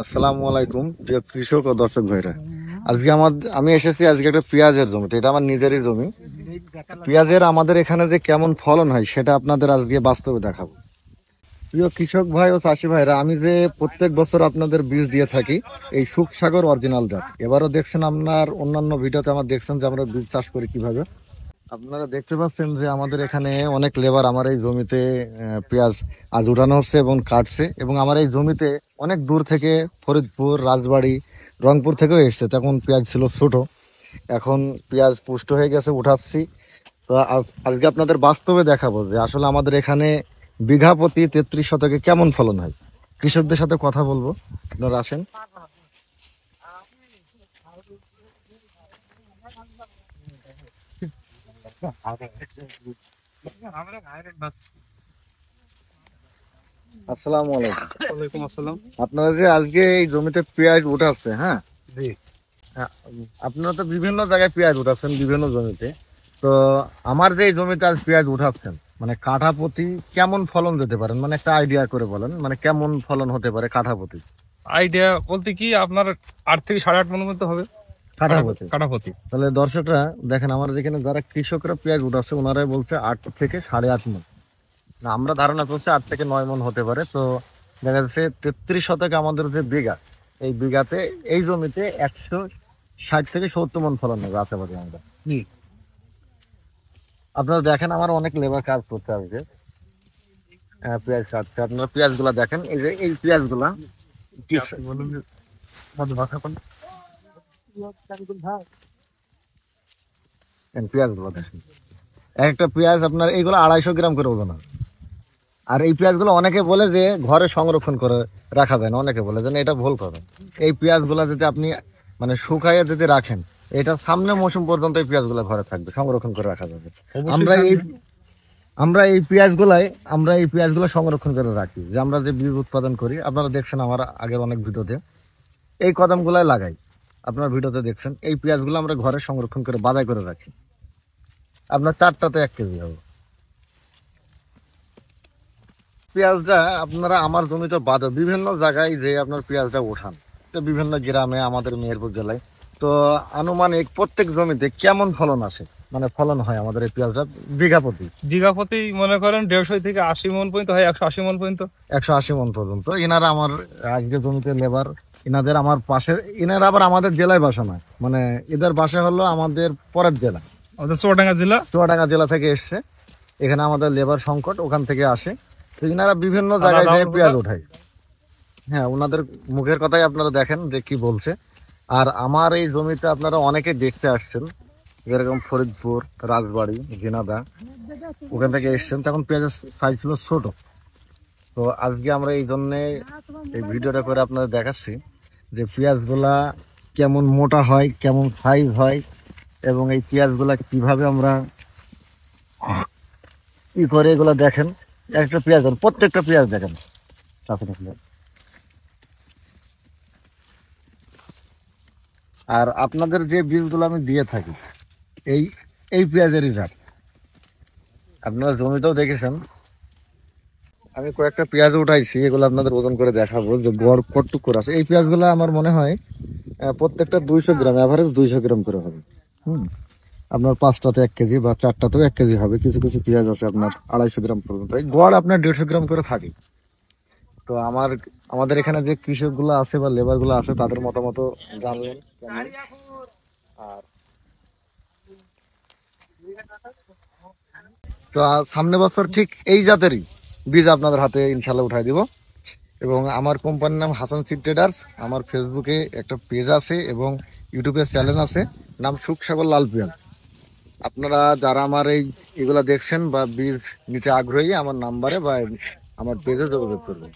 আসসালামু আলাইকুম প্রিয় কৃষক ও দর্শক ভাইরা। আমি এসেছি আজকে একটা পেঁয়াজের জমিতে। এটা আমার নিজেরই জমি। পেঁয়াজের আমাদের এখানে যে কেমন ফলন হয় সেটা আপনাদের আজকে বাস্তবে দেখাবো। প্রিয় কৃষক ভাই ও চাষি ভাইরা, আমি যে প্রত্যেক বছর আপনাদের বীজ দিয়ে থাকি এই সুখসাগর অরিজিনাল জাত। এবারও দেখছেন, আপনার অন্যান্য ভিডিওতে আমার দেখছেন যে আমরা বীজ চাষ করি কিভাবে। আপনারা দেখতে পাচ্ছেন যে আমাদের এখানে অনেক লেবার আমার এই জমিতে পেঁয়াজ আজ উঠানো হচ্ছে এবং কাটছে। এবং আমার এই জমিতে অনেক দূর থেকে ফরিদপুর, রাজবাড়ী, রংপুর থেকেও এসছে। তখন পেঁয়াজ ছিল ছোট, এখন পেঁয়াজ পুষ্ট হয়ে গেছে, উঠাচ্ছি। তো আজকে আপনাদের বাস্তবে দেখাবো যে আসলে আমাদের এখানে বিঘা প্রতি 33 শতকে কেমন ফলন হয়। কৃষকদের সাথে কথা বলবো, আপনারা আসেন। আসসালামু আলাইকুম। ওয়ালাইকুম আসসালাম। আপনারা যে আজকে এই জমিতে পেঁয়াজ উঠাচ্ছে, হ্যাঁ, জি। হ্যাঁ, আপনারা তো বিভিন্ন জায়গায় পেঁয়াজ উঠাচ্ছেন, বিভিন্ন জমিতে। তো আমার যে এই জমিতে আজ পেঁয়াজ উঠাচ্ছেন, মানে কাঠা প্রতি কেমন ফলন যেতে পারেন, মানে একটা আইডিয়া করে বলেন, মানে কেমন ফলন হতে পারে কাঠা প্রতি। আইডিয়া বলতে কি আপনার 8 থেকে 8.5 মন মতো হবে কাঠা প্রতি কাঠাপতি। তাহলে দর্শকরা দেখেন, আমার যেখানে যারা কৃষকরা পেঁয়াজ উঠাচ্ছে ওনারাই বলছে 8 থেকে 8.5 মন। না, আমরা ধারণা করছি 8 থেকে 9 মন হতে পারে। তো দেখা যাচ্ছে 33 শতকে আমাদের যে বিঘা, এই বিঘাতে এই জমিতে 160 থেকে 70 মন ফলন হবে আশাবাদী আমরা। জি। আপনারা দেখেন, আমার অনেক লেবার কাজ করতে হবে। পেঁয়াজ কাটছে, আপনারা পেঁয়াজ গুলা দেখেন, এই যে এই পেঁয়াজ গুলা আপনি বলুন যে মধ্যে ভাষা কোন? পেঁয়াজ গুলা দেখেন, একটা পেঁয়াজ আপনার এইগুলো 250 গ্রাম করে ওজন হয়। আর এই পেঁয়াজ গুলো অনেকে বলে যে ঘরে সংরক্ষণ করে রাখা যায় না, অনেকে বলে যে না, এটা ভুল কথা। এই পেঁয়াজ গুলা যদি আপনি মানে শুকাইয়ে যদি রাখেন, এটা সামনে মৌসুম পর্যন্ত এই পেঁয়াজ গুলা ঘরে থাকবে, সংরক্ষণ করে রাখা যাবে। আমরা এই আমরা এই পেঁয়াজ গুলো সংরক্ষণ করে রাখি, যে আমরা যে বীজ উৎপাদন করি। আপনারা দেখছেন আমার আগের অনেক ভিডিওতে এই কদম গুলাই লাগাই। আপনার ভিডিওতে দেখছেন এই পেঁয়াজ গুলো আমরা ঘরে সংরক্ষণ করে বাজাই করে রাখি। আপনার 4টাতে 1 কেজি হবে পেঁয়াজটা। আপনারা আমার জমিতে বাদে বিভিন্ন জায়গায় যে আপনার পেঁয়াজটা ওঠান, তো বিভিন্ন গ্রামে আমাদের মেহেরপুর জেলায়, তো আনুমানিক প্রত্যেক জমিতে কেমন ফলন আসে, মানে ফলন হয় আমাদের এই পেঁয়াজটা বিঘা প্রতি? বিঘা প্রতি মনে করেন 150 থেকে 80 মন পর্যন্ত হয়, 180 মন পর্যন্ত। 180 মন পর্যন্ত। এনারা আমার আজকে জমিতে লেবার, এনাদের আমার পাশে, এনারা আবার আমাদের জেলায় বাসা নয়, মানে এদের বাসা হলো আমাদের পরের জেলা, আমাদের চুয়াডাঙ্গা জেলা। চুয়াডাঙ্গা জেলা থেকে এসছে। এখানে আমাদের লেবার সংকট, ওখান থেকে আসে। তো এনারা বিভিন্ন জায়গায় যে পেঁয়াজ ওঠায়। হ্যাঁ, ওনাদের মুখের কথাই আপনারা দেখেন যে কি বলছে। আর আমার এই জমিতে আপনারা অনেকে দেখতে আসছেন, যেরকম ফরিদপুর, রাজবাড়ী, ঝিনাদা, ওখান থেকে এসছেন। তখন পেঁয়াজের সাইজ ছিল ছোট। তো আজকে আমরা এই জন্য এই ভিডিওটা করে আপনাদের দেখাচ্ছি যে পেঁয়াজ গুলা কেমন মোটা হয়, কেমন সাইজ হয়, এবং এই পেঁয়াজ গুলা কিভাবে আমরা ই করে, এগুলা দেখেন। একটা পেঁয়াজ, প্রত্যেকটা পেঁয়াজ দেখেন। আর আপনাদের যে বীজগুলো আমি দিয়ে থাকি, এই এই পেঁয়াজেরই জাত। আপনারা জমিতেও দেখেছেন, আমি কয়েকটা পেঁয়াজ উঠাইছি, এগুলো আপনাদের ওজন করে দেখাবো যে গড় কতটুক করে আছে। এই পেঁয়াজগুলো আমার মনে হয় প্রত্যেকটা 200 গ্রাম, অ্যাভারেজ 200 গ্রাম করে হবে। হুম, আপনার 5টাতে 1 কেজি বা 4টাতেও 1 কেজি হবে। কিছু কিছু পেঁয়াজ আছে আপনার 250 গ্রাম পর্যন্ত। এই গড় আপনার 150 গ্রাম করে থাকে। তো আমাদের এখানে যে কৃষক গুলো আছে বা লেবার গুলো আছে, তাদের মতামত জানলেন কেমন। আর তো সামনে বছর ঠিক এই জাতেরই বীজ আপনাদের হাতে ইনশাল্লাহ উঠাই দিব। এবং আমার কোম্পানির নাম হাসান সিড ট্রেডার্স। আমার ফেসবুকে একটা পেজ আছে এবং ইউটিউবে চ্যানেল আছে, নাম সুখসাগর লাল পেঁয়াজ। আপনারা যারা আমার এগুলা দেখছেন বা বীজ নিতে আগ্রহী, আমার নাম্বারে বা আমার পেজে যোগাযোগ করবেন।